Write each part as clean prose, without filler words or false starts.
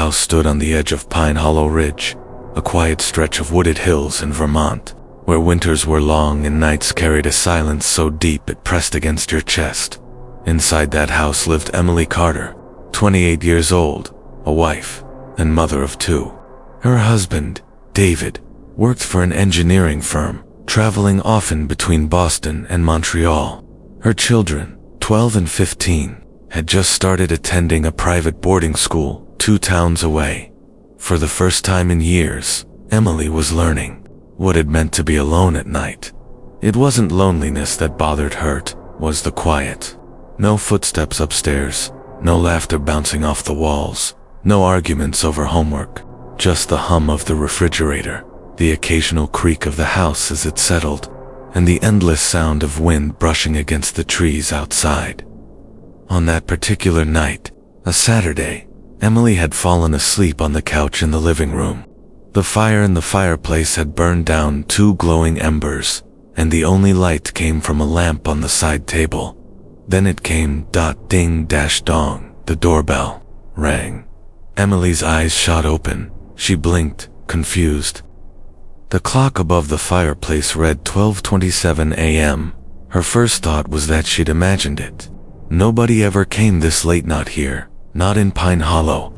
house stood on the edge of Pine Hollow Ridge, a quiet stretch of wooded hills in Vermont, where winters were long and nights carried a silence so deep it pressed against your chest. Inside that house lived Emily Carter, 28 years old, a wife and mother of 2. Her husband, David, worked for an engineering firm, traveling often between Boston and Montreal. Her children, 12 and 15, had just started attending a private boarding school 2 towns away. For the first time in years, Emily was learning what it meant to be alone at night. It wasn't loneliness that bothered her, it was the quiet. No footsteps upstairs, no laughter bouncing off the walls, no arguments over homework, just the hum of the refrigerator, the occasional creak of the house as it settled, and the endless sound of wind brushing against the trees outside. On that particular night, a Saturday, Emily had fallen asleep on the couch in the living room. The fire in the fireplace had burned down 2 glowing embers, and the only light came from a lamp on the side table. Then it came, ding-dong, the doorbell rang. Emily's eyes shot open. She blinked, confused. The clock above the fireplace read 12:27 a.m. Her first thought was that she'd imagined it. Nobody ever came this late, not here, not in Pine Hollow.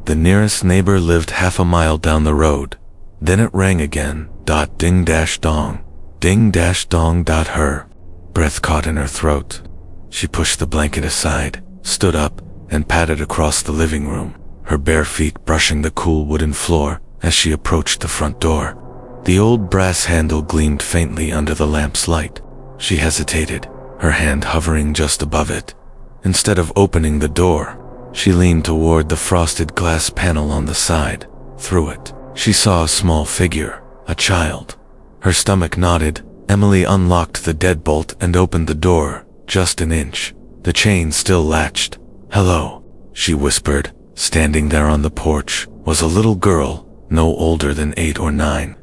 The nearest neighbor lived half a mile down the road. Then it rang again, ding-dong, ding-dong. Her breath caught in her throat. She pushed the blanket aside, stood up, and padded across the living room, her bare feet brushing the cool wooden floor as she approached the front door. The old brass handle gleamed faintly under the lamp's light. She hesitated, her hand hovering just above it. Instead of opening the door, she leaned toward the frosted glass panel on the side. Through it, she saw a small figure, a child. Her stomach knotted. Emily unlocked the deadbolt and opened the door, just an inch. The chain still latched. "Hello," she whispered. Standing there on the porch was a little girl, no older than 8 or 9.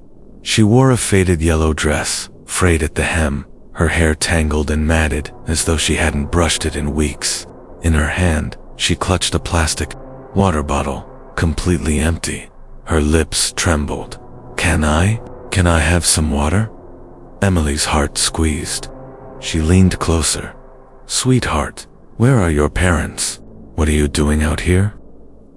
She wore a faded yellow dress, frayed at the hem, her hair tangled and matted as though she hadn't brushed it in weeks. In her hand, she clutched a plastic water bottle, completely empty. Her lips trembled. Can I have some water?" Emily's heart squeezed. She leaned closer. "Sweetheart, where are your parents? What are you doing out here?"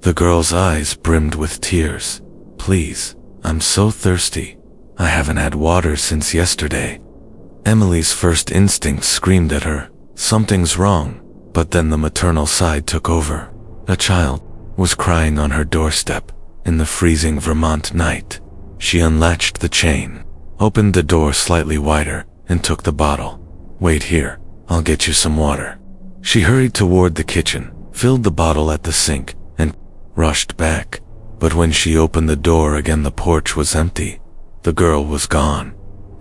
The girl's eyes brimmed with tears. "Please, I'm so thirsty. I haven't had water since yesterday." Emily's first instinct screamed at her, "Something's wrong," but then the maternal side took over. A child was crying on her doorstep in the freezing Vermont night. She unlatched the chain, opened the door slightly wider, and took the bottle. "Wait here, I'll get you some water." She hurried toward the kitchen, filled the bottle at the sink, and rushed back. But when she opened the door again, the porch was empty. The girl was gone.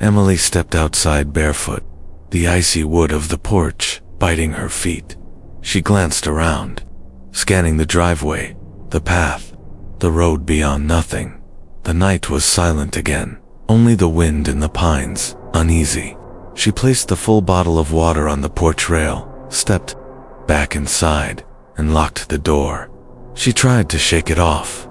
Emily stepped outside barefoot, the icy wood of the porch biting her feet. She glanced around, scanning the driveway, the path, the road beyond. Nothing. The night was silent again, only the wind in the pines, uneasy. She placed the full bottle of water on the porch rail, stepped back inside, and locked the door. She tried to shake it off,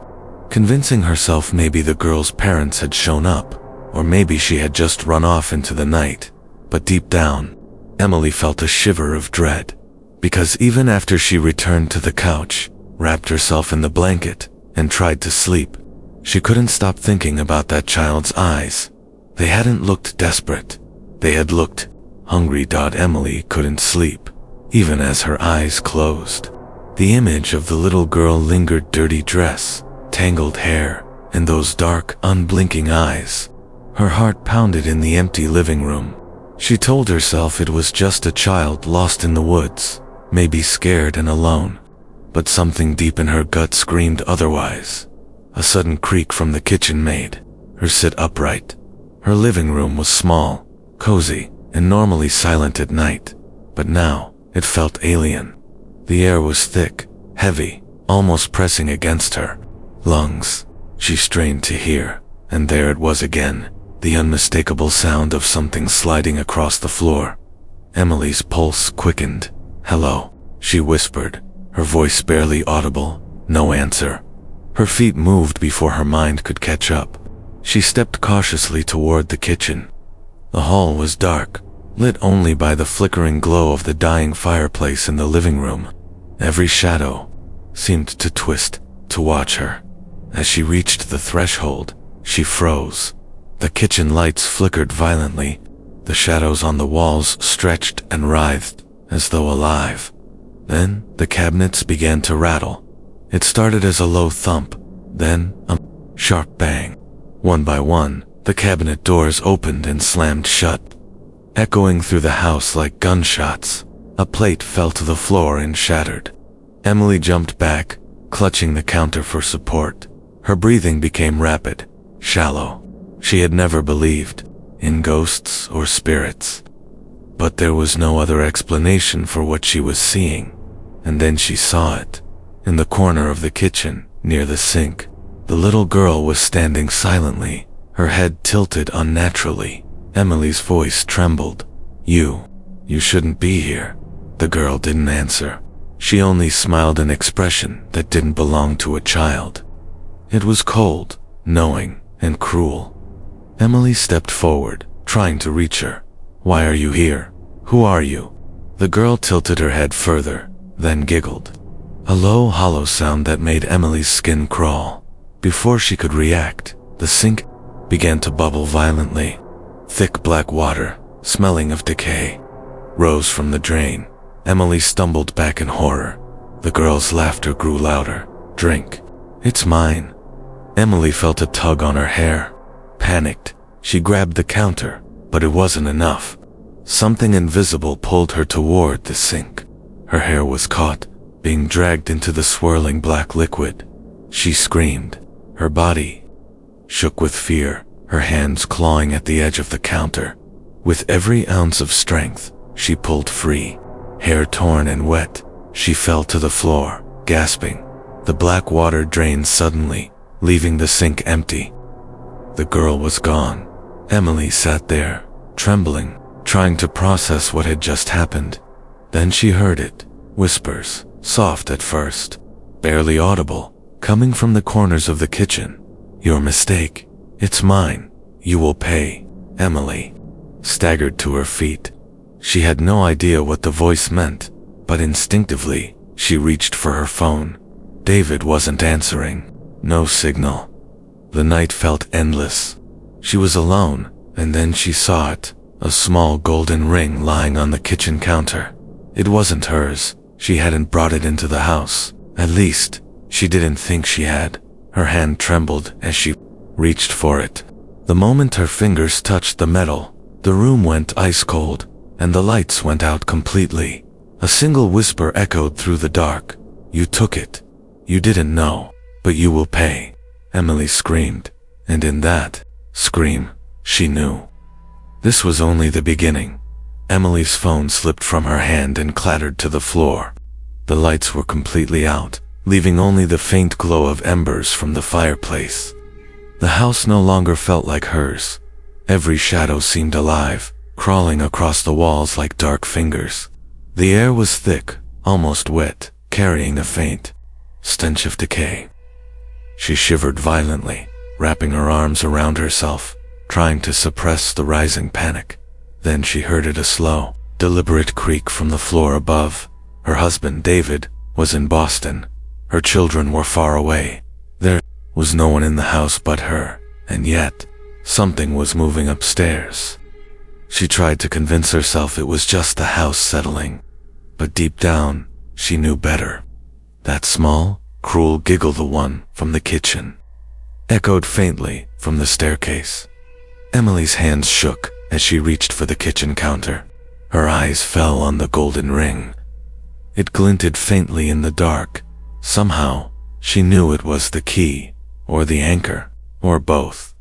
convincing herself maybe the girl's parents had shown up, or maybe she had just run off into the night. But deep down, Emily felt a shiver of dread, because even after she returned to the couch, wrapped herself in the blanket, and tried to sleep, she couldn't stop thinking about that child's eyes. They hadn't looked desperate. They had looked hungry. Emily couldn't sleep, even as her eyes closed. The image of the little girl lingered. Dirty dress, tangled hair, and those dark, unblinking eyes. Her heart pounded in the empty living room. She told herself it was just a child lost in the woods, maybe scared and alone. But something deep in her gut screamed otherwise. A sudden creak from the kitchen made her sit upright. Her living room was small, cozy, and normally silent at night, but now it felt alien. The air was thick, heavy, almost pressing against her lungs. She strained to hear, and there it was again, the unmistakable sound of something sliding across the floor. Emily's pulse quickened. "Hello," she whispered, her voice barely audible. No answer. Her feet moved before her mind could catch up. She stepped cautiously toward the kitchen. The hall was dark, lit only by the flickering glow of the dying fireplace in the living room. Every shadow seemed to twist to watch her. As she reached the threshold, she froze. The kitchen lights flickered violently. The shadows on the walls stretched and writhed, as though alive. Then, the cabinets began to rattle. It started as a low thump, then a sharp bang. One by one, the cabinet doors opened and slammed shut. Echoing through the house like gunshots, a plate fell to the floor and shattered. Emily jumped back, clutching the counter for support. Her breathing became rapid, shallow. She had never believed in ghosts or spirits. But there was no other explanation for what she was seeing. And then she saw it. In the corner of the kitchen, near the sink, the little girl was standing silently, her head tilted unnaturally. Emily's voice trembled. You shouldn't be here." The girl didn't answer. She only smiled an expression that didn't belong to a child. It was cold, knowing, and cruel. Emily stepped forward, trying to reach her. "Why are you here? Who are you?" The girl tilted her head further, then giggled. A low, hollow sound that made Emily's skin crawl. Before she could react, the sink began to bubble violently. Thick black water, smelling of decay, rose from the drain. Emily stumbled back in horror. The girl's laughter grew louder. "Drink. It's mine." Emily felt a tug on her hair. Panicked, she grabbed the counter, but it wasn't enough. Something invisible pulled her toward the sink. Her hair was caught, being dragged into the swirling black liquid. She screamed. Her body shook with fear, her hands clawing at the edge of the counter. With every ounce of strength, she pulled free. Hair torn and wet, she fell to the floor, gasping. The black water drained suddenly, leaving the sink empty. The girl was gone. Emily sat there, trembling, trying to process what had just happened. Then she heard it, whispers, soft at first, barely audible, coming from the corners of the kitchen. "Your mistake. It's mine. You will pay." Emily staggered to her feet. She had no idea what the voice meant, but instinctively, she reached for her phone. David wasn't answering. No signal. The night felt endless. She was alone, and then she saw it, a small golden ring lying on the kitchen counter. It wasn't hers. She hadn't brought it into the house. At least, she didn't think she had. Her hand trembled as she reached for it. The moment her fingers touched the metal, the room went ice cold, and the lights went out completely. A single whisper echoed through the dark. "You took it. You didn't know, but you will pay." Emily screamed, and in that scream, she knew. This was only the beginning. Emily's phone slipped from her hand and clattered to the floor. The lights were completely out, leaving only the faint glow of embers from the fireplace. The house no longer felt like hers. Every shadow seemed alive, crawling across the walls like dark fingers. The air was thick, almost wet, carrying a faint stench of decay. She shivered violently, wrapping her arms around herself, trying to suppress the rising panic. Then she heard a slow, deliberate creak from the floor above. Her husband, David, was in Boston. Her children were far away. There was no one in the house but her, and yet, something was moving upstairs. She tried to convince herself it was just the house settling, but deep down, she knew better. That small, cruel giggle, the one from the kitchen, echoed faintly from the staircase. Emily's hands shook as she reached for the kitchen counter. Her eyes fell on the golden ring. It glinted faintly in the dark. Somehow, she knew it was the key, or the anchor, or both.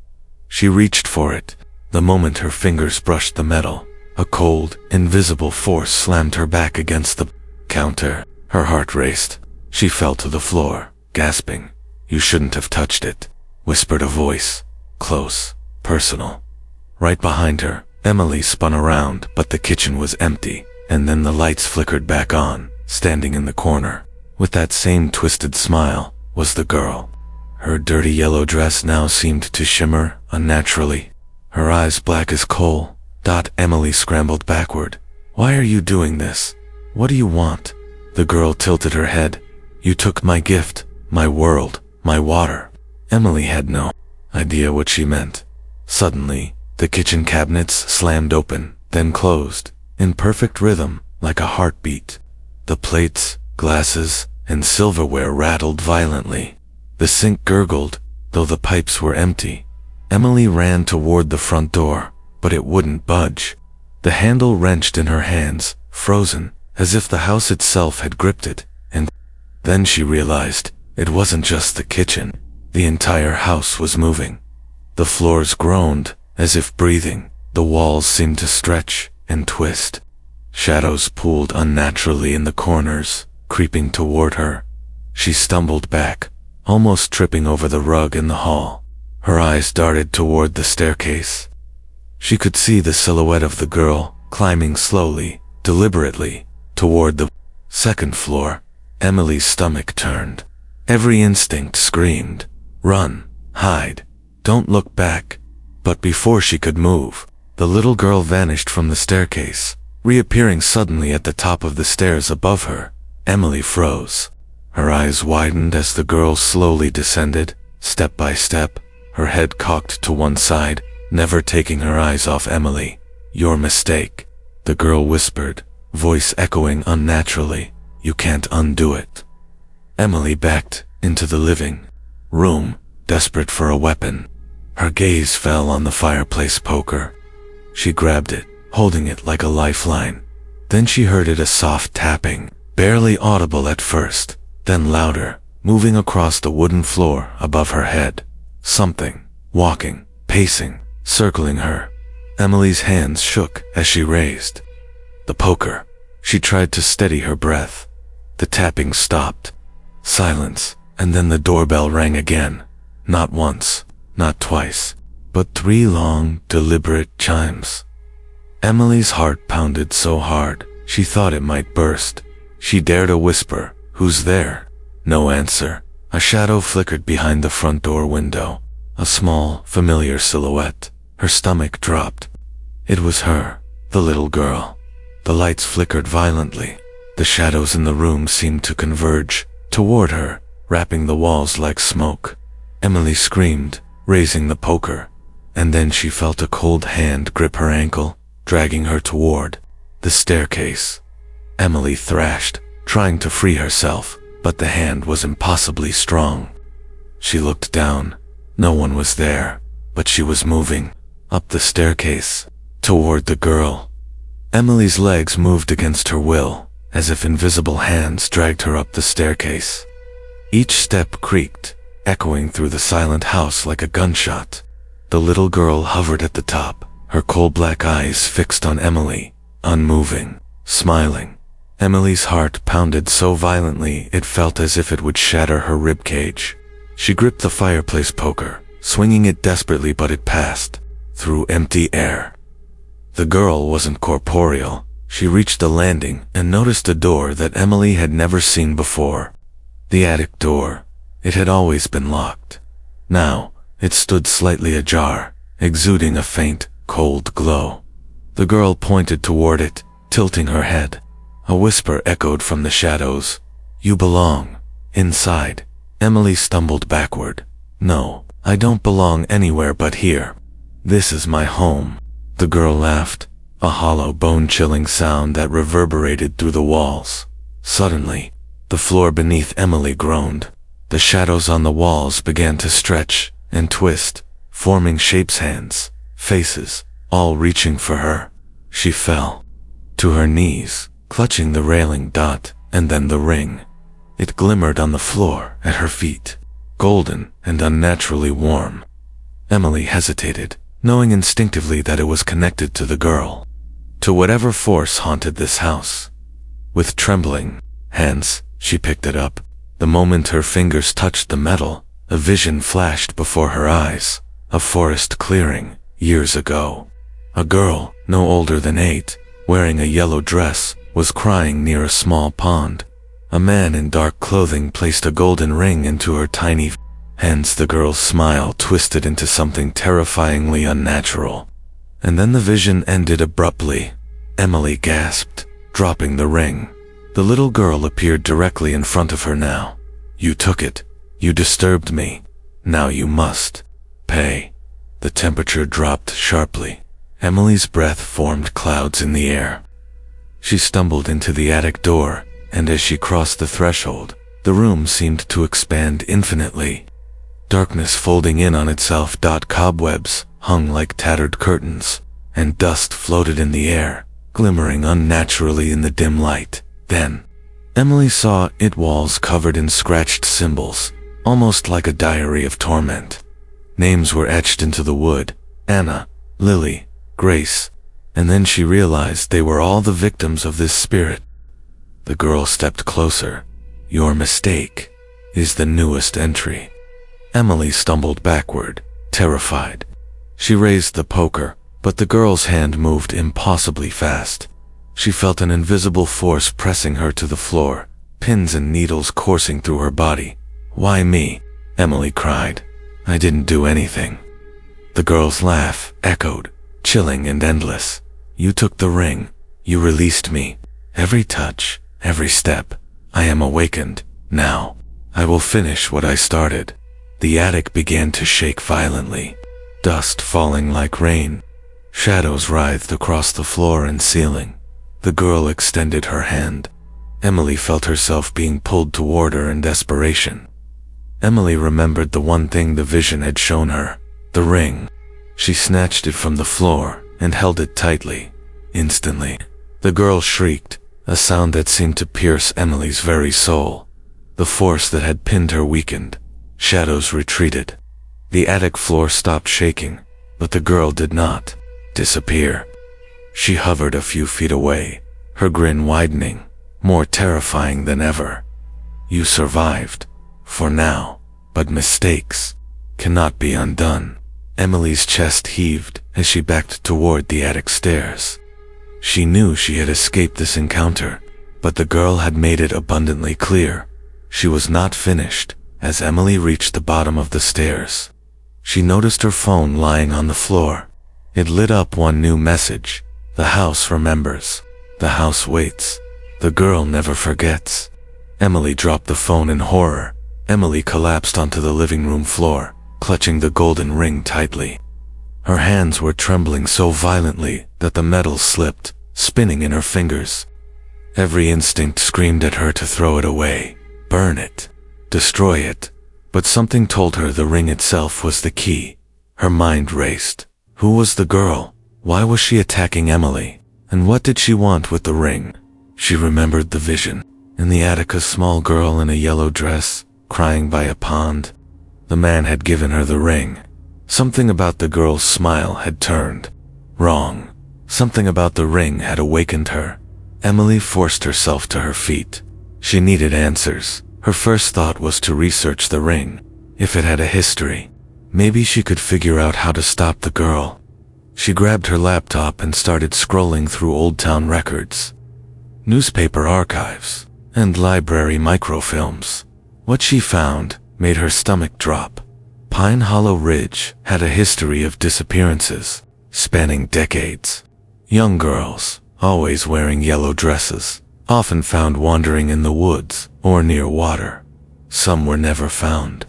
She reached for it. The moment her fingers brushed the metal, a cold, invisible force slammed her back against the counter. Her heart raced. She fell to the floor, gasping. "You shouldn't have touched it," whispered a voice, close, personal. Right behind her, Emily spun around, but the kitchen was empty, and then the lights flickered back on. Standing in the corner, with that same twisted smile, was the girl. Her dirty yellow dress now seemed to shimmer unnaturally, her eyes black as coal. Emily scrambled backward. "Why are you doing this? What do you want?" The girl tilted her head. "You took my gift, my world, my water." Emily had no idea what she meant. Suddenly, the kitchen cabinets slammed open, then closed, in perfect rhythm, like a heartbeat. The plates, glasses, and silverware rattled violently. The sink gurgled, though the pipes were empty. Emily ran toward the front door, but it wouldn't budge. The handle wrenched in her hands, frozen, as if the house itself had gripped it, and then she realized it wasn't just the kitchen. The entire house was moving. The floors groaned, as if breathing. The walls seemed to stretch and twist. Shadows pooled unnaturally in the corners, creeping toward her. She stumbled back, almost tripping over the rug in the hall. Her eyes darted toward the staircase. She could see the silhouette of the girl, climbing slowly, deliberately, toward the second floor. Emily's stomach turned. Every instinct screamed, "Run, hide, don't look back." But before she could move, the little girl vanished from the staircase, reappearing suddenly at the top of the stairs above her. Emily froze. Her eyes widened as the girl slowly descended, step by step, her head cocked to one side, never taking her eyes off Emily. "Your mistake," the girl whispered, voice echoing unnaturally. "You can't undo it." Emily backed into the living room, desperate for a weapon. Her gaze fell on the fireplace poker. She grabbed it, holding it like a lifeline. Then she heard it, a soft tapping, barely audible at first, then louder, moving across the wooden floor above her head. Something, walking, pacing, circling her. Emily's hands shook as she raised the poker. She tried to steady her breath. The tapping stopped. Silence, and then the doorbell rang again. Not once, not twice, but 3 long, deliberate chimes. Emily's heart pounded so hard, she thought it might burst. She dared a whisper, "Who's there?" No answer. A shadow flickered behind the front door window. A small, familiar silhouette. Her stomach dropped. It was her, the little girl. The lights flickered violently. The shadows in the room seemed to converge toward her, wrapping the walls like smoke. Emily screamed, raising the poker, and then she felt a cold hand grip her ankle, dragging her toward the staircase. Emily thrashed, trying to free herself, but the hand was impossibly strong. She looked down. No one was there, but she was moving up the staircase toward the girl. Emily's legs moved against her will, as if invisible hands dragged her up the staircase. Each step creaked, echoing through the silent house like a gunshot. The little girl hovered at the top, her coal black eyes fixed on Emily, unmoving, smiling. Emily's heart pounded so violently it felt as if it would shatter her ribcage. She gripped the fireplace poker, swinging it desperately, but it passed through empty air. The girl wasn't corporeal. She reached the landing and noticed a door that Emily had never seen before. The attic door. It had always been locked. Now, it stood slightly ajar, exuding a faint, cold glow. The girl pointed toward it, tilting her head. A whisper echoed from the shadows. "You belong inside." Emily stumbled backward. "No, I don't belong anywhere but here. This is my home." The girl laughed, a hollow, bone-chilling sound that reverberated through the walls. Suddenly, the floor beneath Emily groaned. The shadows on the walls began to stretch and twist, forming shapes, hands, faces, all reaching for her. She fell to her knees, clutching the railing, and then the ring. It glimmered on the floor at her feet, golden and unnaturally warm. Emily hesitated, knowing instinctively that it was connected to the girl, to whatever force haunted this house. With trembling hands, she picked it up. The moment her fingers touched the metal, a vision flashed before her eyes. A forest clearing, years ago. A girl, no older than 8, wearing a yellow dress, was crying near a small pond. A man in dark clothing placed a golden ring into her tiny Hence the girl's smile twisted into something terrifyingly unnatural. And then the vision ended abruptly. Emily gasped, dropping the ring. The little girl appeared directly in front of her now. "You took it. You disturbed me. Now you must pay." The temperature dropped sharply. Emily's breath formed clouds in the air. She stumbled into the attic door, and as she crossed the threshold, the room seemed to expand infinitely. Darkness folding in on itself. Cobwebs hung like tattered curtains, and dust floated in the air, glimmering unnaturally in the dim light. Then, Emily saw walls covered in scratched symbols, almost like a diary of torment. Names were etched into the wood: Anna, Lily, Grace, and then she realized they were all the victims of this spirit. The girl stepped closer. "Your mistake is the newest entry." Emily stumbled backward, terrified. She raised the poker, but the girl's hand moved impossibly fast. She felt an invisible force pressing her to the floor, pins and needles coursing through her body. "Why me?" Emily cried. "I didn't do anything." The girl's laugh echoed, chilling and endless. "You took the ring. You released me. Every touch, every step. I am awakened. Now, I will finish what I started." The attic began to shake violently, dust falling like rain. Shadows writhed across the floor and ceiling. The girl extended her hand. Emily felt herself being pulled toward her in desperation. Emily remembered the one thing the vision had shown her: the ring. She snatched it from the floor and held it tightly. Instantly, the girl shrieked, a sound that seemed to pierce Emily's very soul. The force that had pinned her weakened. Shadows retreated. The attic floor stopped shaking, but the girl did not disappear. She hovered a few feet away, her grin widening, more terrifying than ever. "You survived, for now, but mistakes cannot be undone." Emily's chest heaved as she backed toward the attic stairs. She knew she had escaped this encounter, but the girl had made it abundantly clear. She was not finished. As Emily reached the bottom of the stairs, she noticed her phone lying on the floor. It lit up one new message: "The house remembers. The house waits. The girl never forgets." Emily dropped the phone in horror. Emily collapsed onto the living room floor, clutching the golden ring tightly. Her hands were trembling so violently that the metal slipped, spinning in her fingers. Every instinct screamed at her to throw it away, burn it, destroy it, but something told her the ring itself was the key. Her mind raced. Who was the girl? Why was she attacking Emily? And what did she want with the ring? She remembered the vision. In the attic, a small girl in a yellow dress, crying by a pond. The man had given her the ring. Something about the girl's smile had turned wrong. Something about the ring had awakened her. Emily forced herself to her feet. She needed answers. Her first thought was to research the ring. If it had a history, maybe she could figure out how to stop the girl. She grabbed her laptop and started scrolling through old town records, newspaper archives, and library microfilms. What she found made her stomach drop. Pine Hollow Ridge had a history of disappearances, spanning decades. Young girls, always wearing yellow dresses, often found wandering in the woods or near water. Some were never found.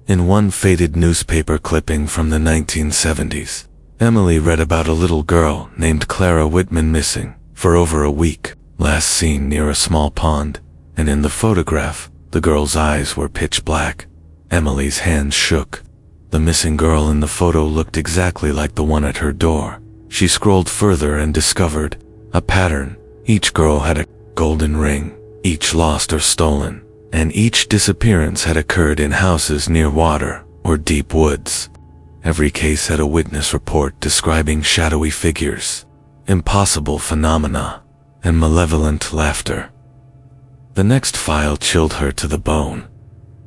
In one faded newspaper clipping from the 1970s, Emily read about a little girl named Clara Whitman missing for over a week, last seen near a small pond, and in the photograph, the girl's eyes were pitch black. Emily's hands shook. The missing girl in the photo looked exactly like the one at her door. She scrolled further and discovered a pattern. Each girl had a golden ring, each lost or stolen, and each disappearance had occurred in houses near water or deep woods. Every case had a witness report describing shadowy figures, impossible phenomena, and malevolent laughter. The next file chilled her to the bone.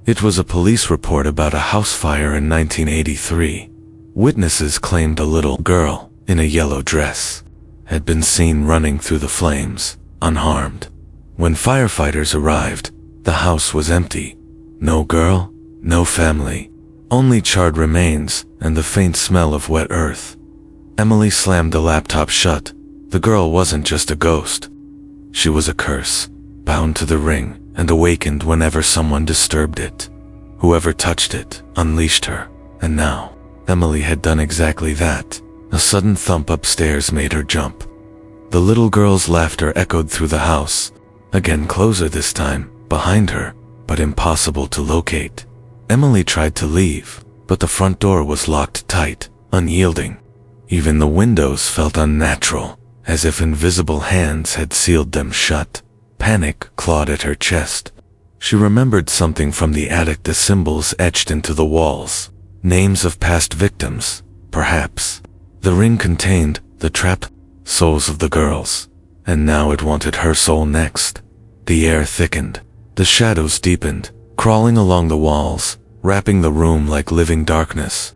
It was a police report about a house fire in 1983. Witnesses claimed a little girl in a yellow dress had been seen running through the flames, unharmed. When firefighters arrived, the house was empty. No girl, no family, Only charred remains and the faint smell of wet earth. Emily slammed the laptop shut. The girl wasn't just a ghost. She was a curse, bound to the ring and awakened whenever someone disturbed it. Whoever touched it unleashed her, and now Emily had done exactly that. A sudden thump upstairs made her jump. The little girl's laughter echoed through the house, again closer this time, behind her, but impossible to locate. Emily tried to leave, but the front door was locked tight, unyielding. Even the windows felt unnatural, as if invisible hands had sealed them shut. Panic clawed at her chest. She remembered something from the attic, the symbols etched into the walls. Names of past victims, perhaps. The ring contained the trapped souls of the girls, and now it wanted her soul next. The air thickened. The shadows deepened, crawling along the walls, wrapping the room like living darkness.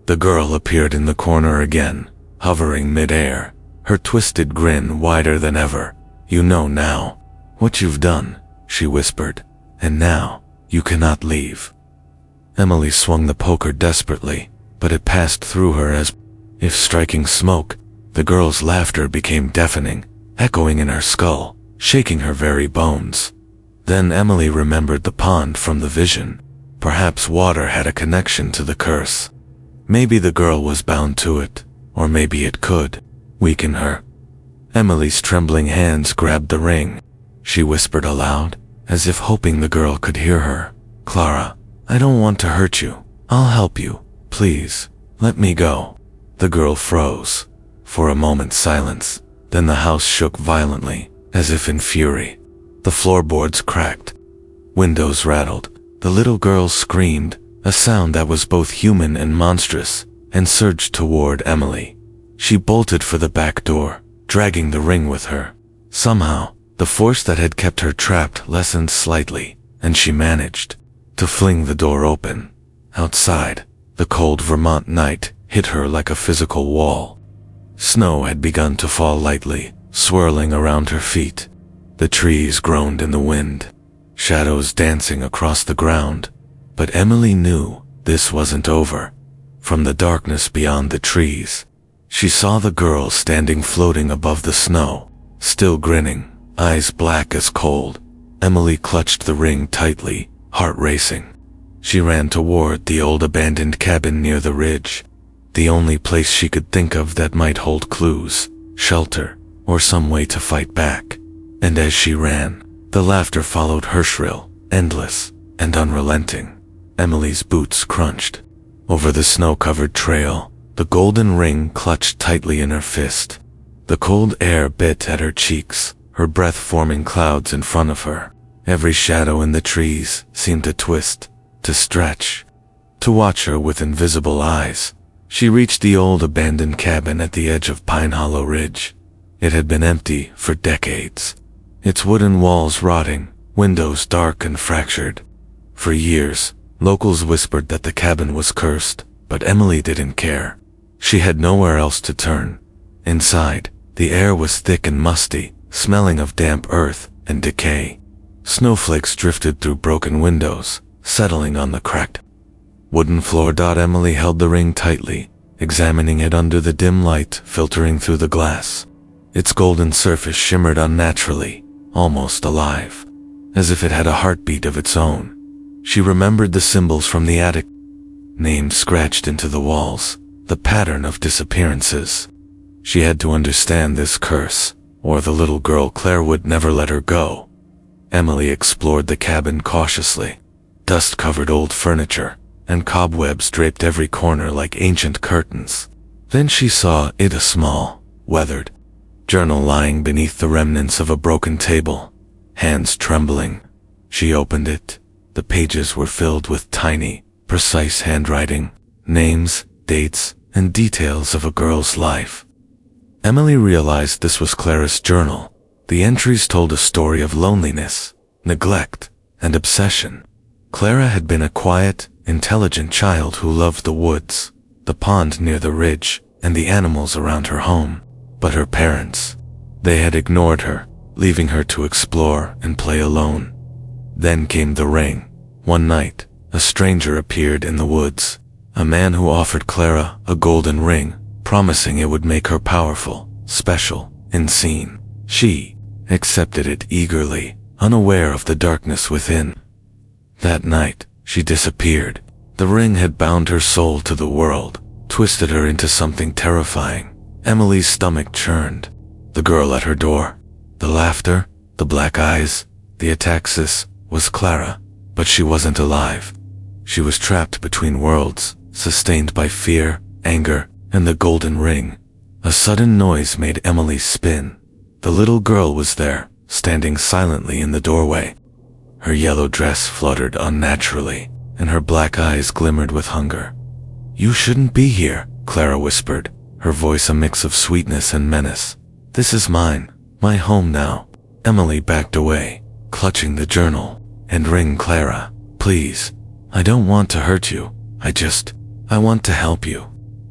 The girl appeared in the corner again, hovering mid-air, her twisted grin wider than ever. "You know now what you've done," she whispered, "and now you cannot leave." Emily swung the poker desperately, but it passed through her as if striking smoke. The girl's laughter became deafening, echoing in her skull, shaking her very bones. Then Emily remembered the pond from the vision. Perhaps water had a connection to the curse. Maybe the girl was bound to it, or maybe it could weaken her. Emily's trembling hands grabbed the ring. She whispered aloud, as if hoping the girl could hear her. "Clara, I don't want to hurt you. I'll help you. Please, let me go." The girl froze. For a moment silence, then the house shook violently, as if in fury. The floorboards cracked. Windows rattled. The little girl screamed, a sound that was both human and monstrous, and surged toward Emily. She bolted for the back door, dragging the ring with her. Somehow, the force that had kept her trapped lessened slightly, and she managed to fling the door open. Outside, the cold Vermont night hit her like a physical wall. Snow had begun to fall lightly, swirling around her feet. The trees groaned in the wind, shadows dancing across the ground. But Emily knew this wasn't over. From the darkness beyond the trees, she saw the girl standing floating above the snow, still grinning, eyes black as cold. Emily clutched the ring tightly, heart racing. She ran toward the old abandoned cabin near the ridge, the only place she could think of that might hold clues, shelter, or some way to fight back. And as she ran, the laughter followed her, shrill, endless, and unrelenting. Emily's boots crunched. Over the snow-covered trail, the golden ring clutched tightly in her fist. The cold air bit at her cheeks, her breath forming clouds in front of her. Every shadow in the trees seemed to twist, to stretch, to watch her with invisible eyes. She reached the old abandoned cabin at the edge of Pine Hollow Ridge. It had been empty for decades, its wooden walls rotting, windows dark and fractured. For years, locals whispered that the cabin was cursed, but Emily didn't care. She had nowhere else to turn. Inside, the air was thick and musty, smelling of damp earth and decay. Snowflakes drifted through broken windows, settling on the cracked wooden floor. Emily held the ring tightly, examining it under the dim light filtering through the glass. Its golden surface shimmered unnaturally, almost alive, as if it had a heartbeat of its own. She remembered the symbols from the attic, names scratched into the walls, the pattern of disappearances. She had to understand this curse, or the little girl Claire would never let her go. Emily explored the cabin cautiously. Dust covered old furniture, and cobwebs draped every corner like ancient curtains. Then she saw it, a small, weathered journal lying beneath the remnants of a broken table. Hands trembling, she opened it. The pages were filled with tiny, precise handwriting, names, dates, and details of a girl's life. Emily realized this was Clara's journal. The entries told a story of loneliness, neglect, and obsession. Clara had been a quiet, intelligent child who loved the woods, the pond near the ridge, and the animals around her home. But her parents, they had ignored her, leaving her to explore and play alone. Then came the ring. One night, a stranger appeared in the woods, a man who offered Clara a golden ring, promising it would make her powerful, special, and seen. She accepted it eagerly, unaware of the darkness within. That night, she disappeared. The ring had bound her soul to the world, twisted her into something terrifying. Emily's stomach churned. The girl at her door, the laughter, the black eyes, the ataxis, was Clara, but she wasn't alive. She was trapped between worlds, sustained by fear, anger, and the golden ring. A sudden noise made Emily spin. The little girl was there, standing silently in the doorway. Her yellow dress fluttered unnaturally, and her black eyes glimmered with hunger. "You shouldn't be here," Clara whispered, her voice a mix of sweetness and menace. "This is mine, my home now." Emily backed away, clutching the journal and ring. "Clara, please. I don't want to hurt you. I want to help you."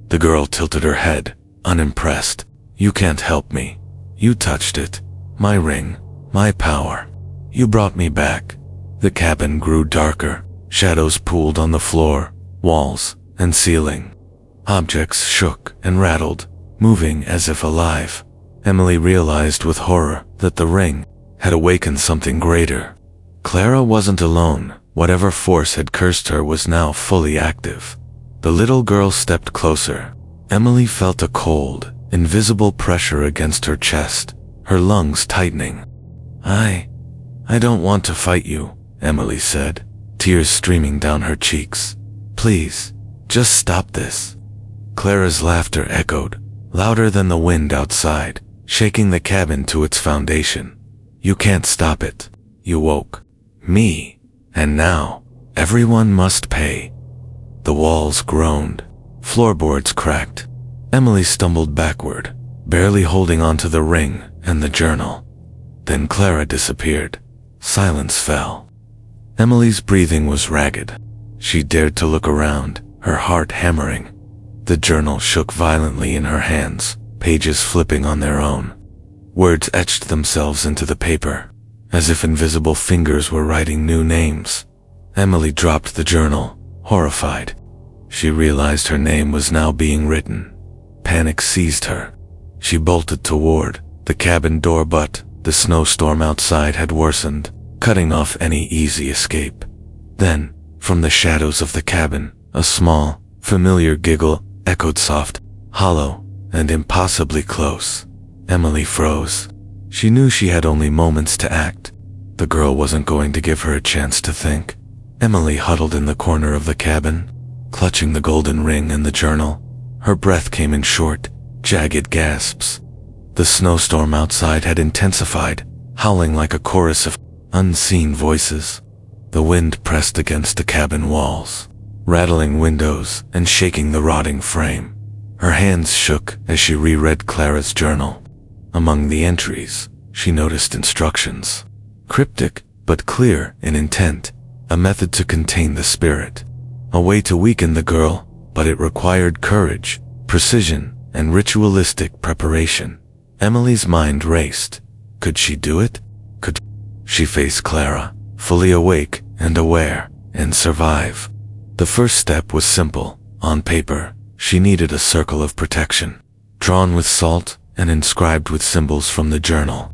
The girl tilted her head, unimpressed. "You can't help me. You touched it. My ring, my power. You brought me back." The cabin grew darker. Shadows pooled on the floor, walls, and ceiling. Objects shook and rattled, moving as if alive. Emily realized with horror that the ring had awakened something greater. Clara wasn't alone. Whatever force had cursed her was now fully active. The little girl stepped closer. Emily felt a cold, invisible pressure against her chest, her lungs tightening. I don't want to fight you," Emily said, tears streaming down her cheeks. "Please, just stop this." Clara's laughter echoed, louder than the wind outside, shaking the cabin to its foundation. "You can't stop it. You woke me, and now everyone must pay." The walls groaned, floorboards cracked. Emily stumbled backward, barely holding onto the ring and the journal. Then Clara disappeared. Silence fell. Emily's breathing was ragged. She dared to look around, her heart hammering. The journal shook violently in her hands, pages flipping on their own. Words etched themselves into the paper, as if invisible fingers were writing new names. Emily dropped the journal, horrified. She realized her name was now being written. Panic seized her. She bolted toward the cabin door, but the snowstorm outside had worsened, cutting off any easy escape. Then, from the shadows of the cabin, a small, familiar giggle echoed, soft, hollow, and impossibly close. Emily froze. She knew she had only moments to act. The girl wasn't going to give her a chance to think. Emily huddled in the corner of the cabin, clutching the golden ring and the journal. Her breath came in short, jagged gasps. The snowstorm outside had intensified, howling like a chorus of unseen voices. The wind pressed against the cabin walls, rattling windows and shaking the rotting frame. Her hands shook as she reread Clara's journal. Among the entries, she noticed instructions. Cryptic, but clear in intent. A method to contain the spirit. A way to weaken the girl, but it required courage, precision, and ritualistic preparation. Emily's mind raced. Could she do it? Could she face Clara, fully awake and aware, and survive? The first step was simple. On paper, she needed a circle of protection, drawn with salt and inscribed with symbols from the journal.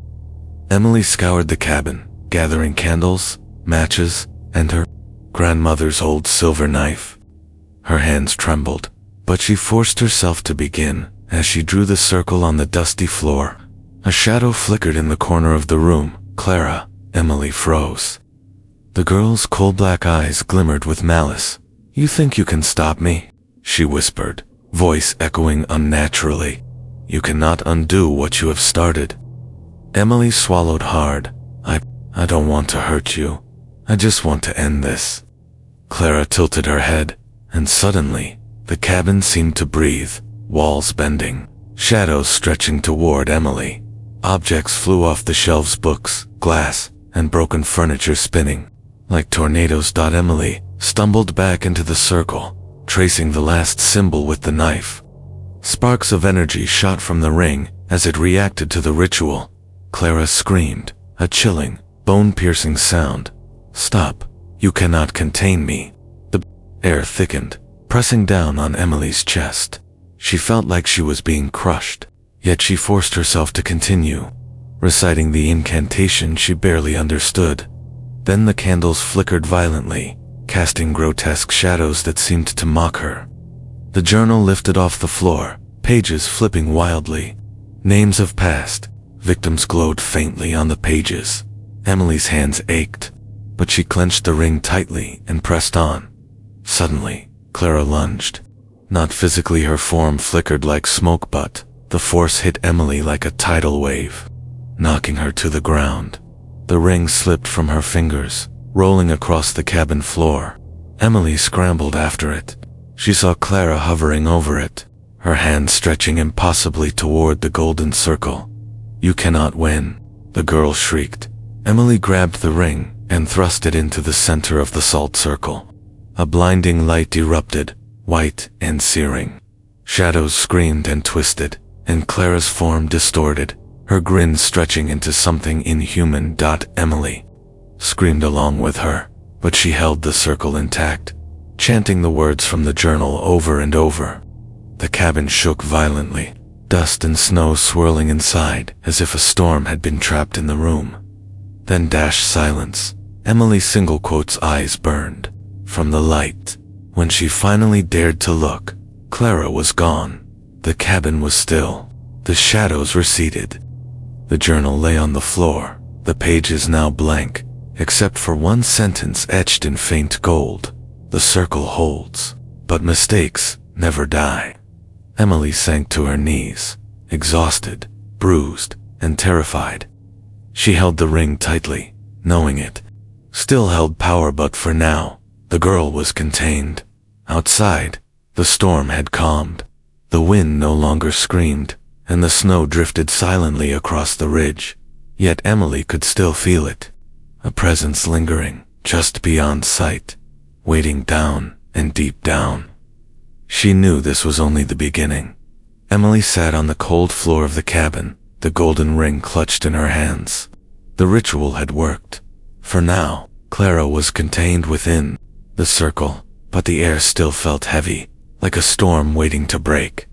Emily scoured the cabin, gathering candles, matches, and her grandmother's old silver knife. Her hands trembled, but she forced herself to begin. As she drew the circle on the dusty floor, a shadow flickered in the corner of the room. "Clara," Emily froze. The girl's coal black eyes glimmered with malice. "You think you can stop me?" she whispered, voice echoing unnaturally. "You cannot undo what you have started." Emily swallowed hard. I don't want to hurt you. I just want to end this." Clara tilted her head, and suddenly, the cabin seemed to breathe, walls bending, shadows stretching toward Emily. Objects flew off the shelves, books, glass, and broken furniture spinning. Like tornadoes. Emily stumbled back into the circle, tracing the last symbol with the knife. Sparks of energy shot from the ring as it reacted to the ritual. Clara screamed, a chilling, bone-piercing sound. "Stop! You cannot contain me." Air thickened, pressing down on Emily's chest. She felt like she was being crushed, yet she forced herself to continue, reciting the incantation she barely understood. Then the candles flickered violently, casting grotesque shadows that seemed to mock her. The journal lifted off the floor, pages flipping wildly. Names have passed. Victims glowed faintly on the pages. Emily's hands ached, but she clenched the ring tightly and pressed on. Suddenly, Clara lunged. Not physically, her form flickered like smoke, but the force hit Emily like a tidal wave, knocking her to the ground. The ring slipped from her fingers, rolling across the cabin floor. Emily scrambled after it. She saw Clara hovering over it, her hand stretching impossibly toward the golden circle. "You cannot win," the girl shrieked. Emily grabbed the ring and thrust it into the center of the salt circle. A blinding light erupted, white and searing. Shadows screamed and twisted, and Clara's form distorted, her grin stretching into something inhuman. Emily screamed along with her, but she held the circle intact, chanting the words from the journal over and over. The cabin shook violently, dust and snow swirling inside as if a storm had been trapped in the room. Then silence. Emily's single quote's eyes burned from the light. When she finally dared to look, Clara was gone. The cabin was still. The shadows receded. The journal lay on the floor, the pages now blank, except for one sentence etched in faint gold. "The circle holds, but mistakes never die." Emily sank to her knees, exhausted, bruised, and terrified. She held the ring tightly, knowing it still held power, but for now, the girl was contained. Outside, the storm had calmed. The wind no longer screamed, and the snow drifted silently across the ridge. Yet Emily could still feel it, a presence lingering just beyond sight, waiting down and deep down. She knew this was only the beginning. Emily sat on the cold floor of the cabin, the golden ring clutched in her hands. The ritual had worked. For now, Clara was contained within the circle, but the air still felt heavy, like a storm waiting to break.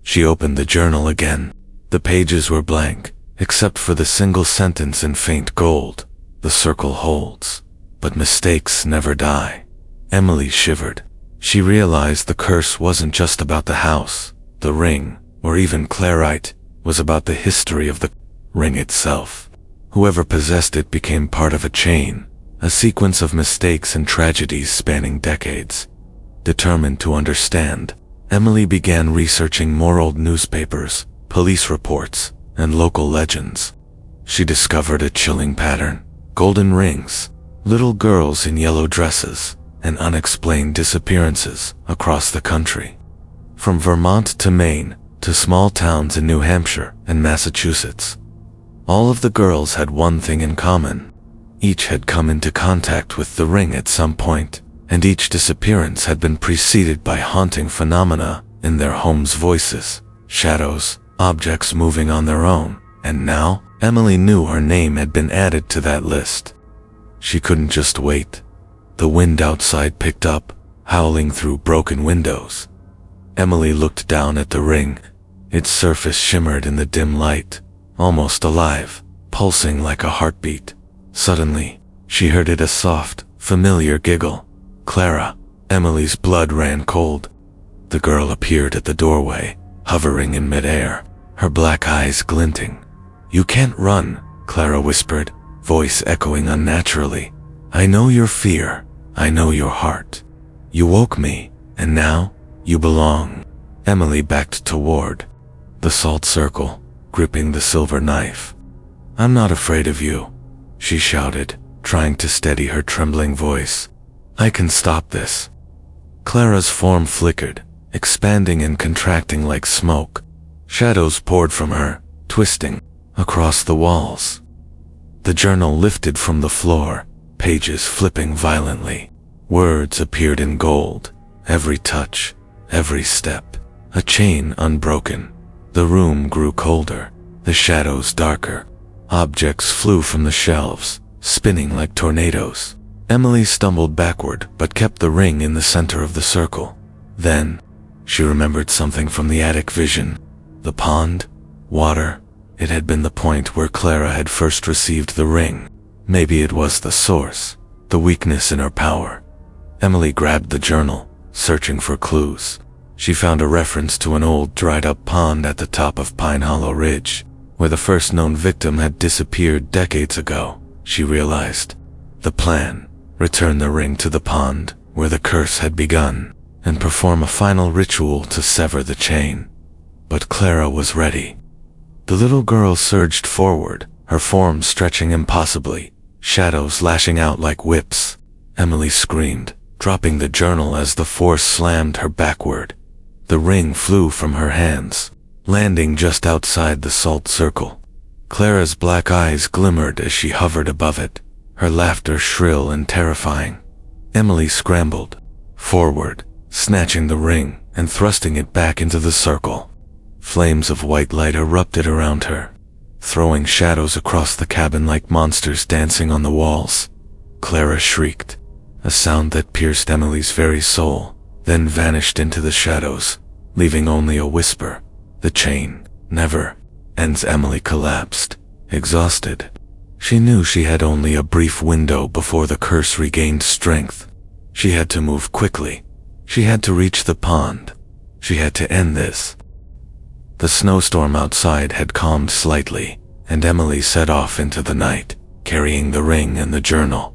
She opened the journal again. The pages were blank, except for the single sentence in faint gold. "The circle holds, but mistakes never die." Emily shivered. She realized the curse wasn't just about the house, the ring, or even Clara. It was about the history of the ring itself. Whoever possessed it became part of a chain, a sequence of mistakes and tragedies spanning decades. Determined to understand, Emily began researching more old newspapers, police reports, and local legends. She discovered a chilling pattern: golden rings, little girls in yellow dresses, and unexplained disappearances across the country. From Vermont to Maine, to small towns in New Hampshire and Massachusetts. All of the girls had one thing in common. Each had come into contact with the ring at some point, and each disappearance had been preceded by haunting phenomena in their homes: voices, shadows, objects moving on their own. And now, Emily knew her name had been added to that list. She couldn't just wait. The wind outside picked up, howling through broken windows. Emily looked down at the ring. Its surface shimmered in the dim light, almost alive, pulsing like a heartbeat. Suddenly, she heard it, a soft, familiar giggle. "Clara." Emily's blood ran cold. The girl appeared at the doorway, hovering in midair, her black eyes glinting. "You can't run," Clara whispered, voice echoing unnaturally. "I know your fear. I know your heart. You woke me, and now, you belong." Emily backed toward the salt circle, gripping the silver knife. "I'm not afraid of you," she shouted, trying to steady her trembling voice. "I can stop this." Clara's form flickered, expanding and contracting like smoke. Shadows poured from her, twisting across the walls. The journal lifted from the floor, pages flipping violently. Words appeared in gold, every touch, every step, a chain unbroken. The room grew colder, the shadows darker. Objects flew from the shelves, spinning like tornadoes. Emily stumbled backward but kept the ring in the center of the circle. Then, she remembered something from the attic vision. The pond, water. It had been the point where Clara had first received the ring. Maybe it was the source, the weakness in her power. Emily grabbed the journal, searching for clues. She found a reference to an old dried-up pond at the top of Pine Hollow Ridge, where the first known victim had disappeared decades ago. She realized the plan: return the ring to the pond where the curse had begun, and perform a final ritual to sever the chain. But Clara was ready. The little girl surged forward, her form stretching impossibly, shadows lashing out like whips. Emily screamed, dropping the journal as the force slammed her backward. The ring flew from her hands, landing just outside the salt circle. Clara's black eyes glimmered as she hovered above it, her laughter shrill and terrifying. Emily scrambled forward, snatching the ring and thrusting it back into the circle. Flames of white light erupted around her, throwing shadows across the cabin like monsters dancing on the walls. Clara shrieked, a sound that pierced Emily's very soul, then vanished into the shadows, leaving only a whisper. The chain never ends. Emily collapsed, exhausted. She knew she had only a brief window before the curse regained strength. She had to move quickly. She had to reach the pond. She had to end this. The snowstorm outside had calmed slightly, and Emily set off into the night, carrying the ring and the journal.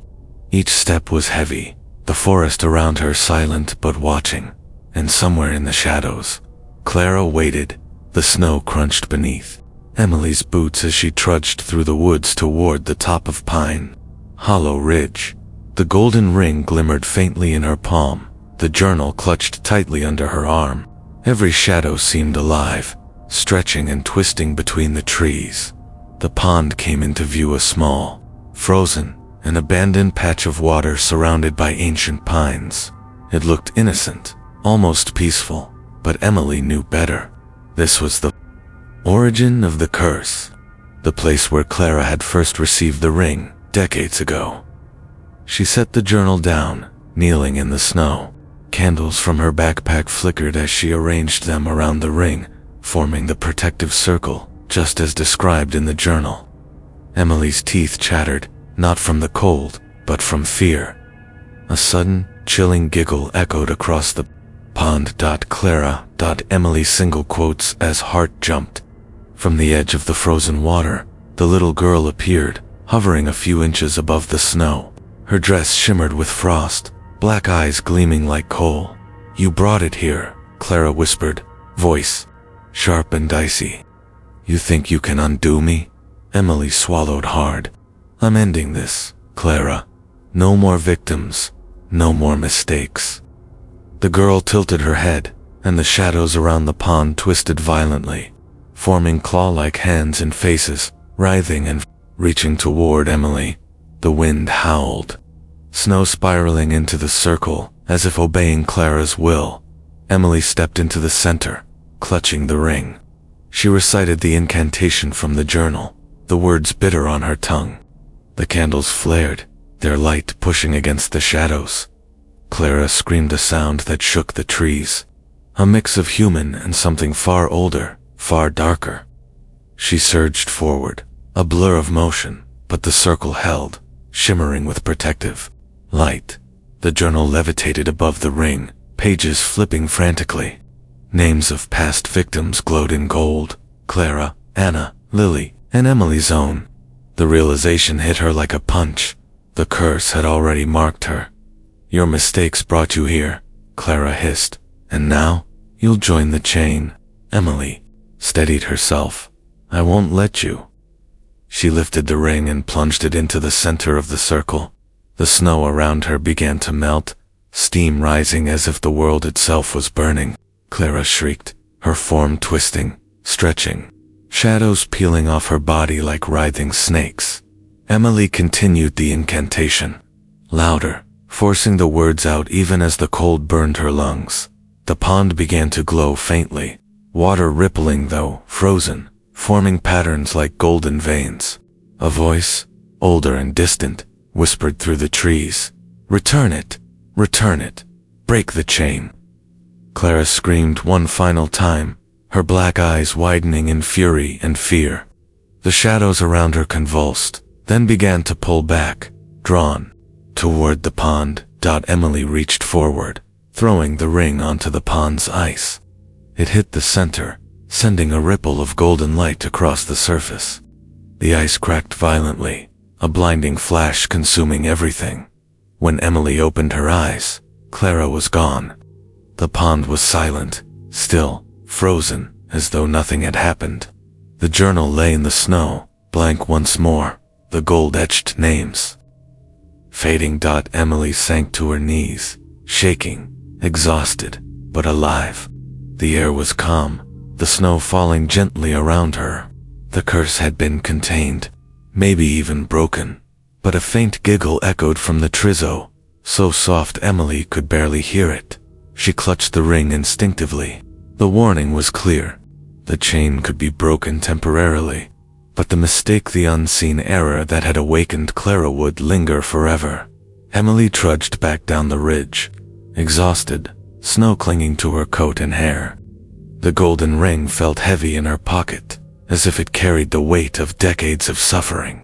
Each step was heavy, the forest around her silent but watching, and somewhere in the shadows, Clara waited. The snow crunched beneath Emily's boots as she trudged through the woods toward the top of Pine Hollow Ridge. The golden ring glimmered faintly in her palm, the journal clutched tightly under her arm. Every shadow seemed alive, stretching and twisting between the trees. The pond came into view, a small, frozen, and abandoned patch of water surrounded by ancient pines. It looked innocent, almost peaceful, but Emily knew better. This was the origin of the curse, the place where Clara had first received the ring decades ago. She set the journal down, kneeling in the snow. Candles from her backpack flickered as she arranged them around the ring, forming the protective circle, just as described in the journal. Emily's teeth chattered, not from the cold, but from fear. A sudden, chilling giggle echoed across the pond. Clara. Emily single quotes as heart jumped. From the edge of the frozen water, the little girl appeared, hovering a few inches above the snow. Her dress shimmered with frost, black eyes gleaming like coal. "You brought it here," Clara whispered, voice sharp and icy. "You think you can undo me?" Emily swallowed hard. "I'm ending this, Clara. No more victims, no more mistakes." The girl tilted her head, and the shadows around the pond twisted violently, forming claw-like hands and faces, writhing and reaching toward Emily. The wind howled, snow spiraling into the circle, as if obeying Clara's will. Emily stepped into the center, clutching the ring. She recited the incantation from the journal, the words bitter on her tongue. The candles flared, their light pushing against the shadows. Clara screamed a sound that shook the trees, a mix of human and something far older, far darker. She surged forward, a blur of motion, but the circle held, shimmering with protective light. The journal levitated above the ring, pages flipping frantically. Names of past victims glowed in gold: Clara, Anna, Lily, and Emily's own. The realization hit her like a punch. The curse had already marked her. "Your mistakes brought you here," Clara hissed, "and now, you'll join the chain." Emily steadied herself. "I won't let you." She lifted the ring and plunged it into the center of the circle. The snow around her began to melt, steam rising as if the world itself was burning. Clara shrieked, her form twisting, stretching, shadows peeling off her body like writhing snakes. Emily continued the incantation, louder, forcing the words out even as the cold burned her lungs. The pond began to glow faintly, water rippling though frozen, forming patterns like golden veins. A voice, older and distant, whispered through the trees, Return it! Return it! Break the chain! Clara screamed one final time, her black eyes widening in fury and fear. The shadows around her convulsed, then began to pull back, drawn toward the pond. Emily reached forward, throwing the ring onto the pond's ice. It hit the center, sending a ripple of golden light across the surface. The ice cracked violently, a blinding flash consuming everything. When Emily opened her eyes, Clara was gone. The pond was silent, still, frozen, as though nothing had happened. The journal lay in the snow, blank once more, the gold-etched names fading. Emily sank to her knees, shaking, exhausted, but alive. The air was calm, the snow falling gently around her. The curse had been contained, maybe even broken, but a faint giggle echoed from the trizzo, so soft Emily could barely hear it. She clutched the ring instinctively. The warning was clear. The chain could be broken temporarily, but the mistake, the unseen error that had awakened Clara, would linger forever. Emily trudged back down the ridge, exhausted, snow clinging to her coat and hair. The golden ring felt heavy in her pocket, as if it carried the weight of decades of suffering.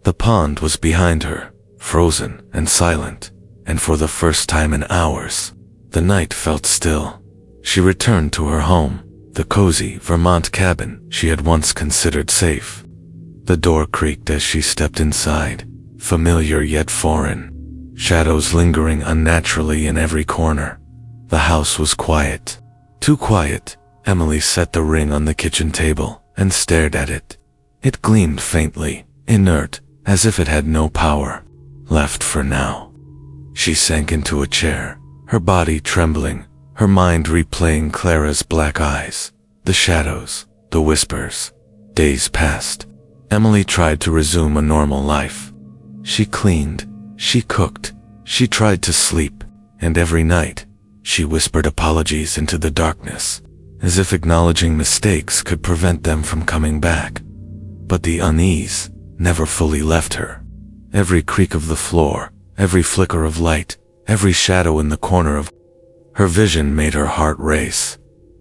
The pond was behind her, frozen and silent, and for the first time in hours, the night felt still. She returned to her home, the cozy Vermont cabin she had once considered safe. The door creaked as she stepped inside, familiar yet foreign, shadows lingering unnaturally in every corner. The house was quiet. Too quiet. Emily set the ring on the kitchen table and stared at it. It gleamed faintly, inert, as if it had no power left for now. She sank into a chair, her body trembling, her mind replaying Clara's black eyes, the shadows, the whispers. Days passed. Emily tried to resume a normal life. She cleaned, she cooked, she tried to sleep, and every night, she whispered apologies into the darkness, as if acknowledging mistakes could prevent them from coming back. But the unease never fully left her. Every creak of the floor, every flicker of light, every shadow in the corner of her vision made her heart race.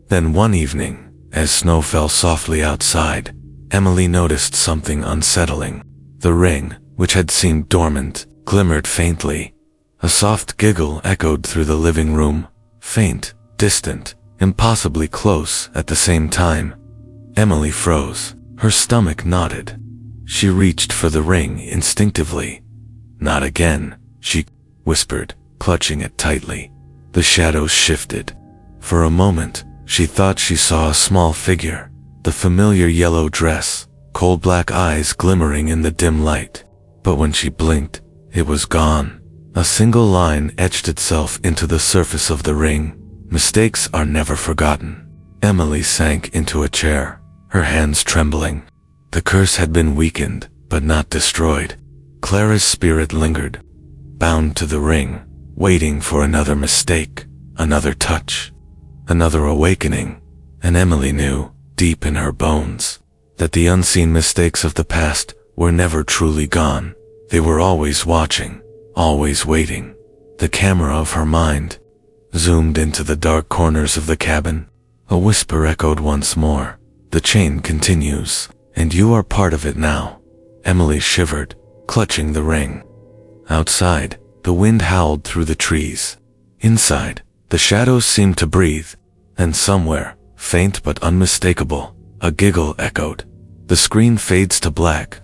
Then one evening, as snow fell softly outside, Emily noticed something unsettling. The ring, which had seemed dormant, glimmered faintly. A soft giggle echoed through the living room, faint, distant, impossibly close at the same time. Emily froze, her stomach knotted. She reached for the ring instinctively. Not again, she whispered, clutching it tightly. The shadows shifted. For a moment, she thought she saw a small figure, the familiar yellow dress, cold black eyes glimmering in the dim light. But when she blinked, it was gone. A single line etched itself into the surface of the ring. Mistakes are never forgotten. Emily sank into a chair, her hands trembling. The curse had been weakened, but not destroyed. Clara's spirit lingered, bound to the ring, waiting for another mistake, another touch, another awakening. And Emily knew, deep in her bones, that the unseen mistakes of the past were never truly gone. They were always watching, always waiting. The camera of her mind zoomed into the dark corners of the cabin. A whisper echoed once more. The chain continues, and you are part of it now. Emily shivered, clutching the ring. Outside, the wind howled through the trees. Inside, the shadows seemed to breathe, and somewhere, faint but unmistakable, a giggle echoed. The screen fades to black,